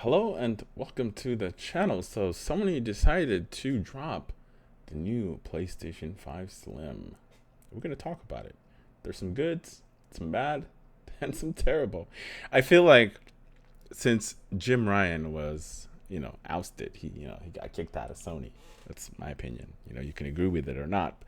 Hello and welcome to the channel. So Sony decided to drop the new PlayStation 5 Slim. We're going to talk about it. There's some goods, some bad, and some terrible. I feel like since Jim Ryan was, ousted, he got kicked out of Sony. That's my opinion. You can agree with it or not.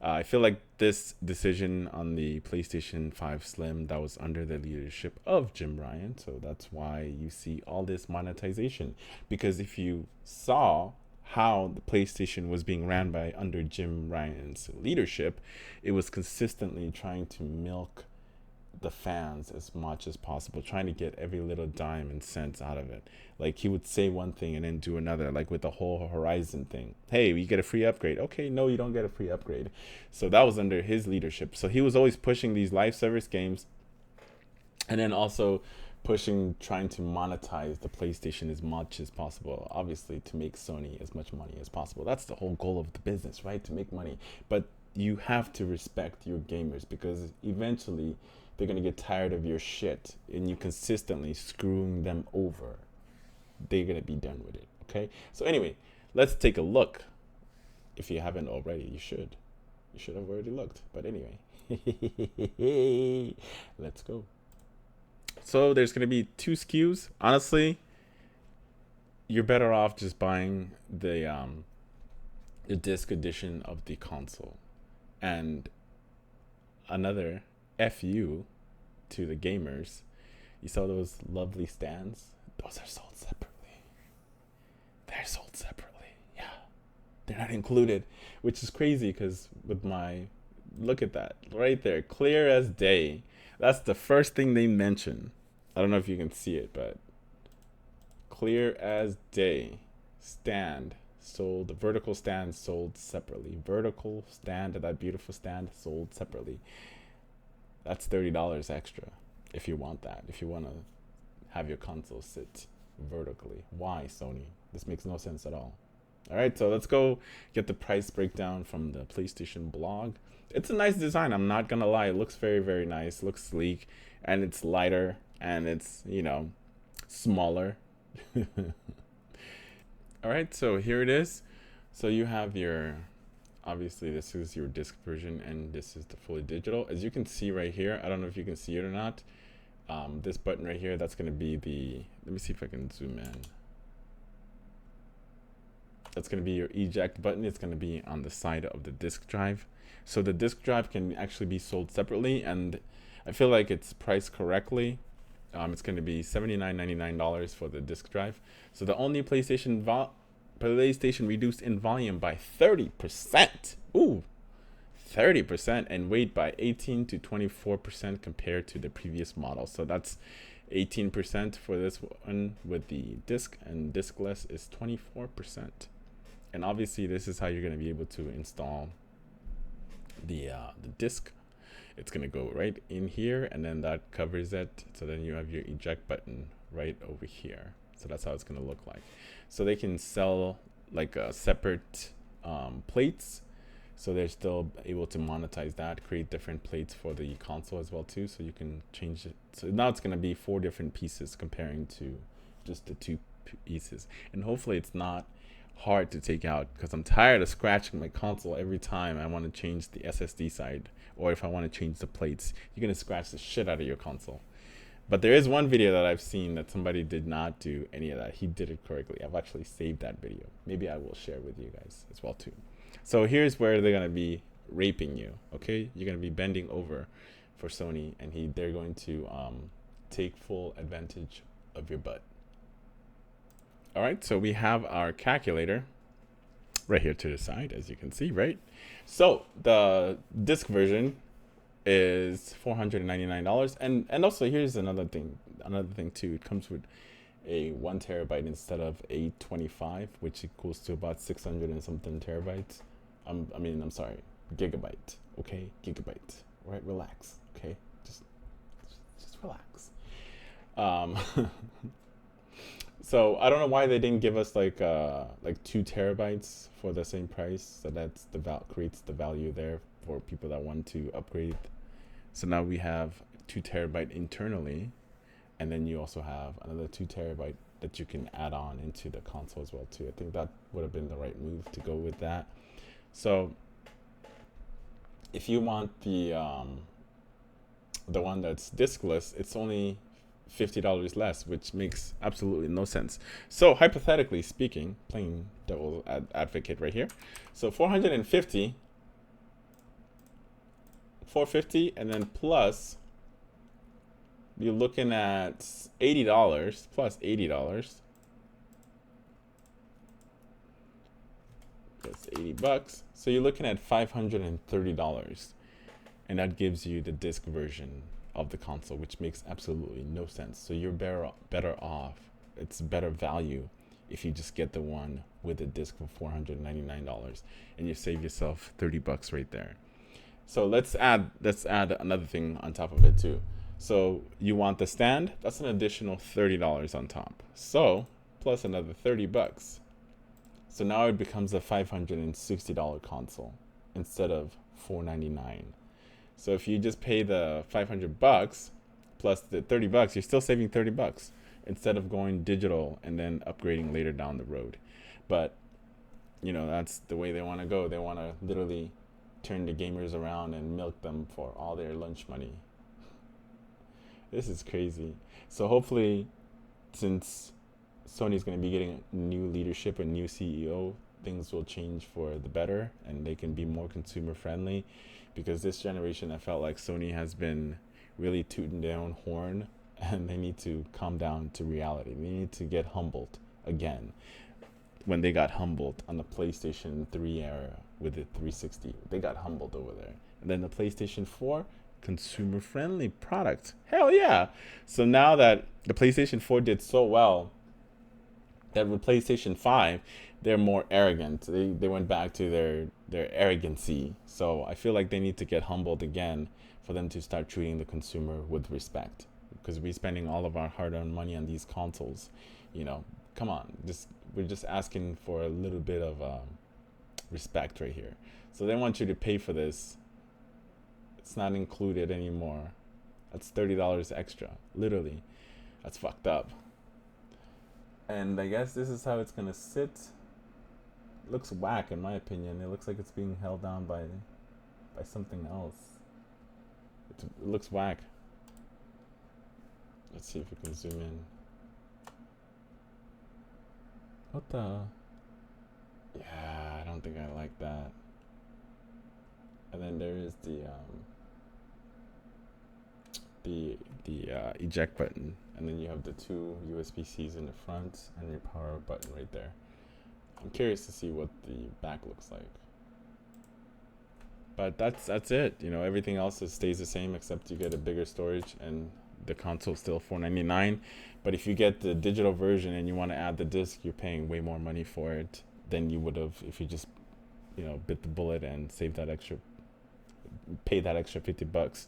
I feel like this decision on the PlayStation 5 Slim that was under the leadership of Jim Ryan, so that's why you see all this monetization. Because if you saw how the PlayStation was being ran by under Jim Ryan's leadership, it was consistently trying to milk the fans as much as possible, trying to get every little dime and cents out of it. Like he would say one thing and then do another, like with the whole Horizon thing. Hey, you get a free upgrade. Okay, no, you don't get a free upgrade. So that was under his leadership. So he was always pushing these live service games and then also pushing trying to monetize the PlayStation as much as possible, obviously to make Sony as much money as possible. That's the whole goal of the business, right? To make money. But you have to respect your gamers because eventually they're going to get tired of your shit and you consistently screwing them over. They're going to be done with it, okay? So anyway, let's take a look. If you haven't already, you should. You should have already looked. But anyway, let's go. So there's going to be two SKUs. Honestly, you're better off just buying the disc edition of the console. And another FU to the gamers. You saw those lovely stands? Those are sold separately. They're sold separately. Yeah. They're not included, which is crazy because with my look at that right there, clear as day. That's the first thing they mention. I don't know if you can see it, but clear as day. Stand sold. The vertical stand sold separately. Vertical stand, that beautiful stand, sold separately. That's $30 extra if you want that. If you want to have your console sit vertically. Why, Sony? This makes no sense at all. All right, so let's go get the price breakdown from the PlayStation blog. It's a nice design. I'm not gonna lie. It looks very, very nice. It looks sleek, and it's lighter, and it's smaller. All right, so here it is. So you have your, obviously this is your disc version, and this is the fully digital. As you can see right here, I don't know if you can see it or not. This button right here, that's gonna be the. Let me see if I can zoom in. That's going to be your eject button. It's going to be on the side of the disk drive. So the disk drive can actually be sold separately, and I feel like it's priced correctly. It's going to be $79.99 for the disk drive. So the only PlayStation reduced in volume by 30%. Ooh, 30%, and weight by 18 to 24% compared to the previous model. So that's 18% for this one with the disc, and diskless is 24%. And obviously this is how you're going to be able to install the disc. It's going to go right in here, and then that covers it. So then you have your eject button right over here. So that's how it's going to look like. So they can sell like separate plates, so they're still able to monetize that, create different plates for the console as well too, so you can change it. So now it's going to be 4 different pieces comparing to just the 2 pieces. And hopefully it's not hard to take out, because I'm tired of scratching my console every time I want to change the SSD side, or if I want to change the plates. You're going to scratch the shit out of your console. But there is one video that I've seen that somebody did not do any of that. He did it correctly. I've actually saved that video. Maybe I will share with you guys as well too. So here's where they're going to be raping you, okay? You're going to be bending over for Sony, and they're going to take full advantage of your butt. All right, so we have our calculator right here to the side, as you can see, right? So the disc version is $499, and also here's another thing too. It comes with a 1 terabyte instead of 825, which equals to about 600 and something terabytes. I'm sorry, gigabyte. Okay, gigabyte. Right, relax. Okay, just relax. Um, so I don't know why they didn't give us like 2 terabytes for the same price. So that's creates the value there for people that want to upgrade. So now we have 2 terabyte internally, and then you also have another 2 terabyte that you can add on into the console as well too. I think that would have been the right move to go with that. So if you want the one that's diskless, it's only $50 less, which makes absolutely no sense. So hypothetically speaking, playing devil's advocate right here, so 450, 450, and then plus you're looking at $80 plus $80. That's $80. So you're looking at $530, and that gives you the disc version of the console, which makes absolutely no sense. So you're better off. It's better value if you just get the one with the disc for $499, and you save yourself $30 right there. So let's add another thing on top of it too. So you want the stand? That's an additional $30 on top. So plus another $30. So now it becomes a $560 console instead of $499. So if you just pay the $500 plus the $30, you're still saving $30 instead of going digital and then upgrading later down the road. But you know, that's the way they want to go. They want to literally turn the gamers around and milk them for all their lunch money. This is crazy. So hopefully, since Sony's going to be getting new leadership, a new CEO, things will change for the better and they can be more consumer friendly, because this generation I felt like Sony has been really tooting their own horn, and they need to calm down to reality. They need to get humbled again. When they got humbled on the PlayStation 3 era with the 360, they got humbled over there. And then the PlayStation 4, consumer friendly product. Hell yeah. So now that the PlayStation 4 did so well, that with PlayStation 5, they're more arrogant. They went back to their arrogancy. So I feel like they need to get humbled again for them to start treating the consumer with respect. Because we're spending all of our hard-earned money on these consoles. You know, come on. We're just asking for a little bit of respect right here. So they want you to pay for this. It's not included anymore. That's $30 extra. Literally. That's fucked up. And I guess this is how it's gonna sit. It looks whack in my opinion. It looks like it's being held down by something else. It looks whack. Let's see if we can zoom in. What the? Yeah, I don't think I like that. And then there is the eject button, and then you have the two USB-Cs in the front and your power button right there. I'm curious to see what the back looks like. But that's it. You know, everything else stays the same except you get a bigger storage, and the console's still $499. But if you get the digital version and you want to add the disc, you're paying way more money for it than you would have if you just, you know, bit the bullet and save that extra, pay that extra $50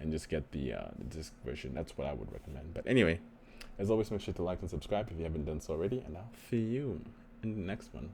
and just get the disc version. That's what I would recommend. But anyway, as always, make sure to like and subscribe if you haven't done so already, and I'll see you in the next one.